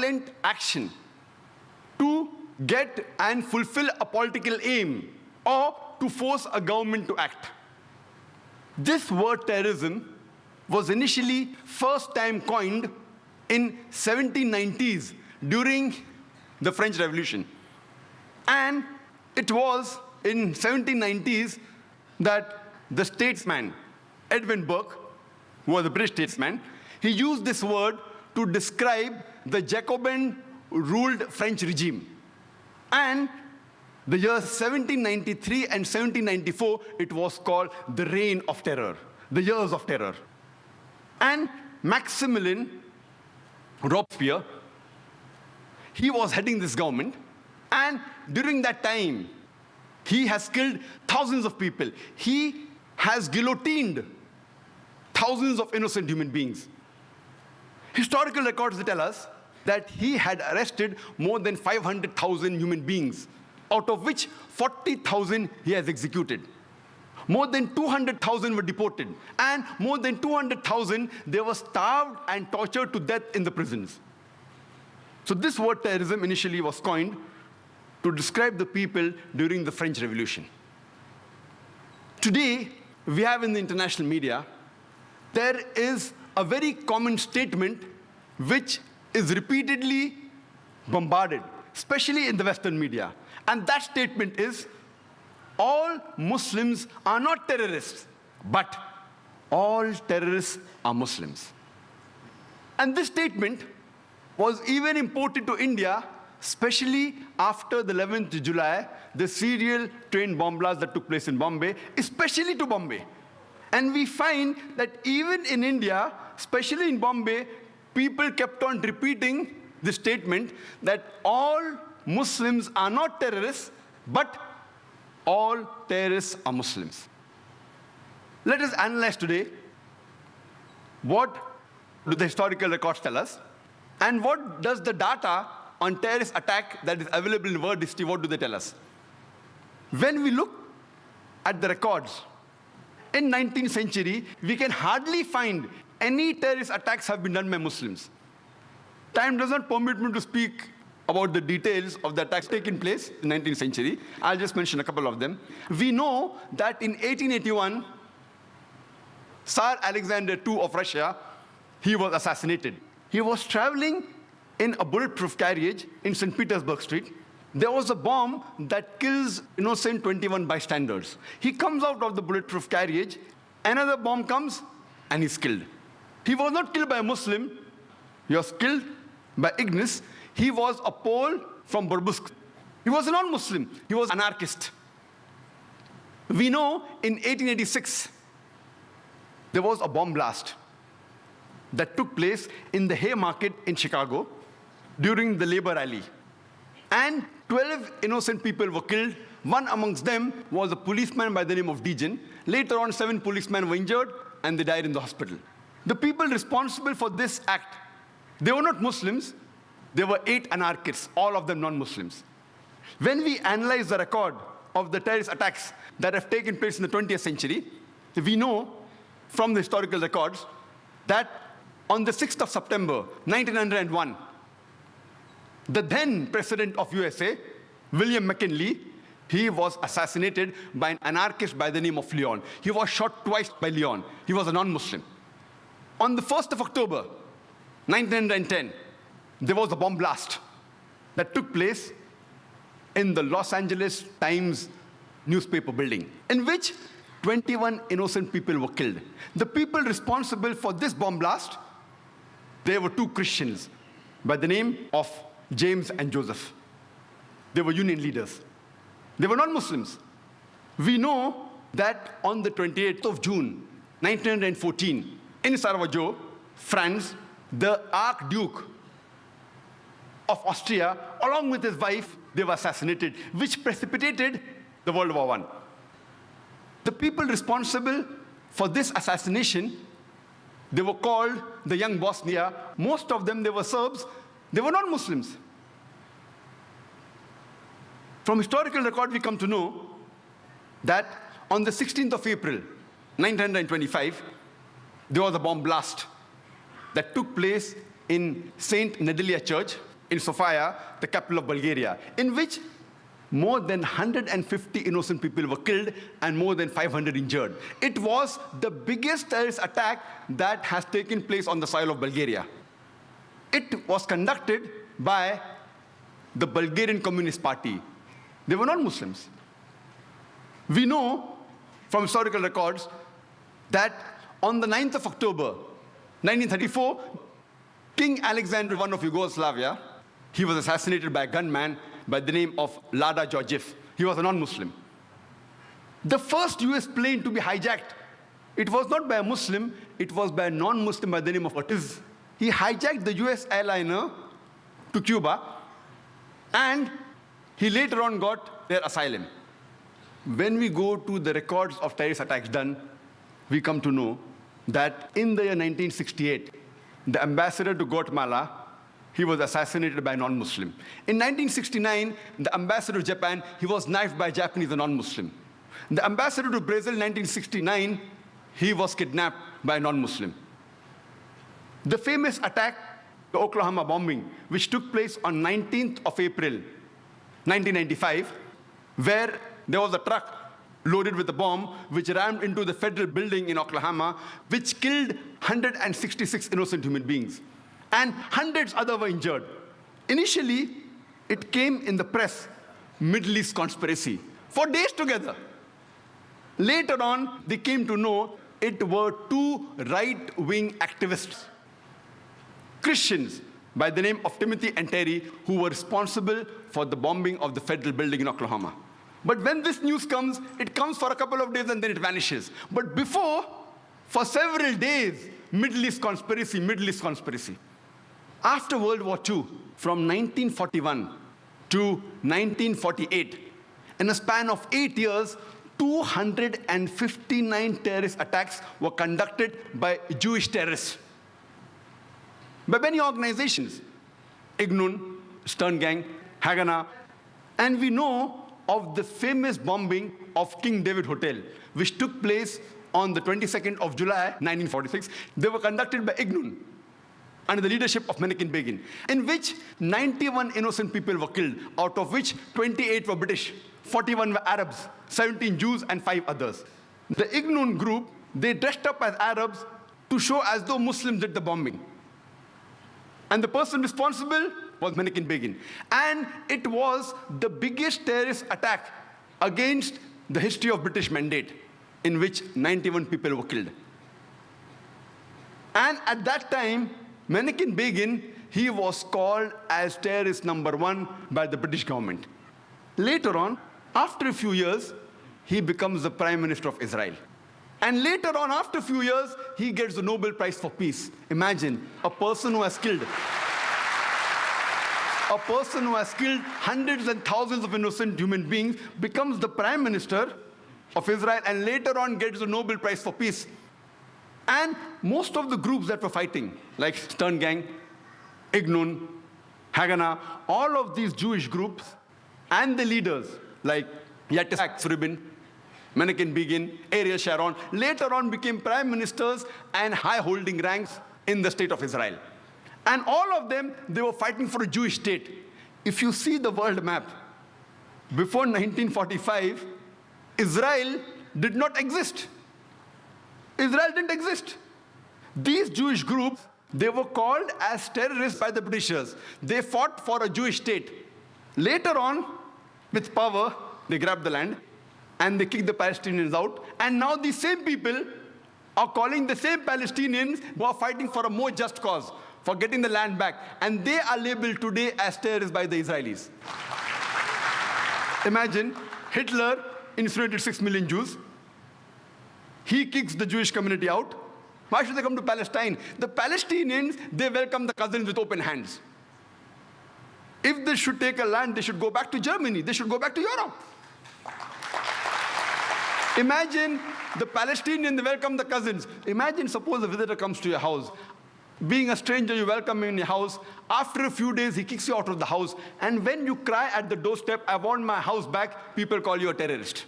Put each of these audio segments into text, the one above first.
violent action to get and fulfill a political aim or to force a government to act. This word terrorism was initially first time coined in 1790s during the French Revolution. And it was in 1790s that the statesman, Edwin Burke, who was a British statesman, he used this word to describe the Jacobin-ruled French regime. And the years 1793 and 1794, it was called the Reign of Terror, the Years of Terror. And Maximilien Robespierre, he was heading this government, and during that time, he has killed thousands of people. He has guillotined thousands of innocent human beings. Historical records tell us that he had arrested more than 500,000 human beings, out of which 40,000 he has executed. More than 200,000 were deported, and more than 200,000 they were starved and tortured to death in the prisons. So this word terrorism initially was coined to describe the people during the French Revolution. Today, we have in the international media, there is a very common statement which is repeatedly bombarded, especially in the Western media. And that statement is, all Muslims are not terrorists, but all terrorists are Muslims. And this statement was even imported to India, especially after the 11th July, the serial train bomb blast that took place in Bombay, especially to Bombay. And we find that even in India, especially in Bombay, people kept on repeating the statement that all Muslims are not terrorists, but all terrorists are Muslims. Let us analyze today what do the historical records tell us, and what does the data on terrorist attack that is available in world history, what do they tell us? When we look at the records, in 19th century, we can hardly find any terrorist attacks have been done by Muslims. Time does not permit me to speak about the details of the attacks taking place in the 19th century. I'll just mention a couple of them. We know that in 1881, Tsar Alexander II of Russia, he was assassinated. He was traveling in a bulletproof carriage in St. Petersburg Street. There was a bomb that kills innocent 21 bystanders. He comes out of the bulletproof carriage, another bomb comes, and he's killed. He was not killed by a Muslim, he was killed by Ignis. He was a Pole from Burbusk. He was a non-Muslim, he was an anarchist. We know in 1886, there was a bomb blast that took place in the Haymarket in Chicago during the labor rally. And 12 innocent people were killed. One amongst them was a policeman by the name of Dejan. Later on, 7 policemen were injured, and they died in the hospital. The people responsible for this act, they were not Muslims. There were 8 anarchists, all of them non-Muslims. When we analyze the record of the terrorist attacks that have taken place in the 20th century, we know from the historical records that on the 6th of September, 1901, the then president of USA, William McKinley, he was assassinated by an anarchist by the name of Leon. He was shot twice by Leon. He was a non-Muslim. On the 1st of October, 1910, there was a bomb blast that took place in the Los Angeles Times newspaper building, in which 21 innocent people were killed. The people responsible for this bomb blast, there were 2 Christians by the name of James and Joseph. They were union leaders. They were not Muslims. We know that on the 28th of June, 1914, in Sarajevo, France, the Archduke of Austria, along with his wife, they were assassinated, which precipitated the World War I. The people responsible for this assassination, they were called the Young Bosnia. Most of them, they were Serbs. They were not Muslims. From historical record, we come to know that on the 16th of April, 1925, there was a bomb blast that took place in St. Nedelia Church. in Sofia, the capital of Bulgaria, in which more than 150 innocent people were killed and more than 500 injured. It was the biggest terrorist attack that has taken place on the soil of Bulgaria. It was conducted by the Bulgarian Communist Party. They were not Muslims. We know from historical records that on the 9th of October, 1934, King Alexander I of Yugoslavia, he was assassinated by a gunman by the name of Lada Georgiev. He was a non-Muslim. The first US plane to be hijacked, it was not by a Muslim, it was by a non-Muslim by the name of Ortiz. He hijacked the US airliner to Cuba, and he later on got their asylum. When we go to the records of terrorist attacks done, we come to know that in the year 1968, the ambassador to Guatemala, he was assassinated by a non-Muslim. In 1969, the ambassador to Japan, he was knifed by a Japanese, a non-Muslim. The ambassador to Brazil in 1969, he was kidnapped by a non-Muslim. The famous attack, the Oklahoma bombing, which took place on 19th of April, 1995, where there was a truck loaded with a bomb which rammed into the federal building in Oklahoma, which killed 166 innocent human beings. And hundreds other were injured. Initially, it came in the press, Middle East conspiracy, for days together. Later on, they came to know it were two right-wing activists, Christians by the name of Timothy and Terry, who were responsible for the bombing of the federal building in Oklahoma. But when this news comes, it comes for a couple of days and then it vanishes. But before, for several days, Middle East conspiracy, Middle East conspiracy. After World War II, from 1941 to 1948, in a span of 8 years, 259 terrorist attacks were conducted by Jewish terrorists. By many organizations, Ignun, Stern Gang, Haganah, and we know of the famous bombing of King David Hotel, which took place on the 22nd of July, 1946. They were conducted by Ignun, under the leadership of Menachem Begin, in which 91 innocent people were killed, out of which 28 were British, 41 were Arabs, 17 Jews, and 5 others. The Ignun group, they dressed up as Arabs to show as though Muslims did the bombing. And the person responsible was Menachem Begin. And it was the biggest terrorist attack against the history of British Mandate, in which 91 people were killed. And at that time, Menachem Begin, he was called as terrorist number 1 by the British government. Later on, after a few years, he becomes the Prime Minister of Israel. And later on, after a few years, he gets the Nobel Prize for Peace. Imagine, a person who has killed hundreds and thousands of innocent human beings becomes the Prime Minister of Israel and later on gets the Nobel Prize for Peace. And most of the groups that were fighting, like Stern Gang, Ignun, Haganah, all of these Jewish groups and the leaders like Yitzhak Rabin, Menachem Begin, Ariel Sharon, later on became prime ministers and high-holding ranks in the state of Israel. And all of them, they were fighting for a Jewish state. If you see the world map, before 1945, Israel did not exist. Israel didn't exist. These Jewish groups, they were called as terrorists by the Britishers. They fought for a Jewish state. Later on, with power, they grabbed the land and they kicked the Palestinians out. And now these same people are calling the same Palestinians who are fighting for a more just cause, for getting the land back. And they are labeled today as terrorists by the Israelis. Imagine, Hitler incinerated 6 million Jews. He kicks the Jewish community out. Why should they come to Palestine? The Palestinians, they welcome the cousins with open hands. If they should take a land, they should go back to Germany. They should go back to Europe. Imagine the Palestinian, they welcome the cousins. Imagine, suppose a visitor comes to your house. Being a stranger, you welcome him in your house. After a few days, he kicks you out of the house. And when you cry at the doorstep, I want my house back, people call you a terrorist.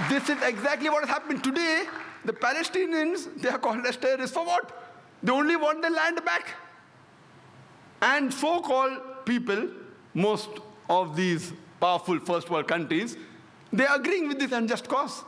This is exactly what has happened today. The Palestinians, they are called as terrorists for what? They only want their land back. And so-called people, most of these powerful first world countries, they are agreeing with this unjust cause.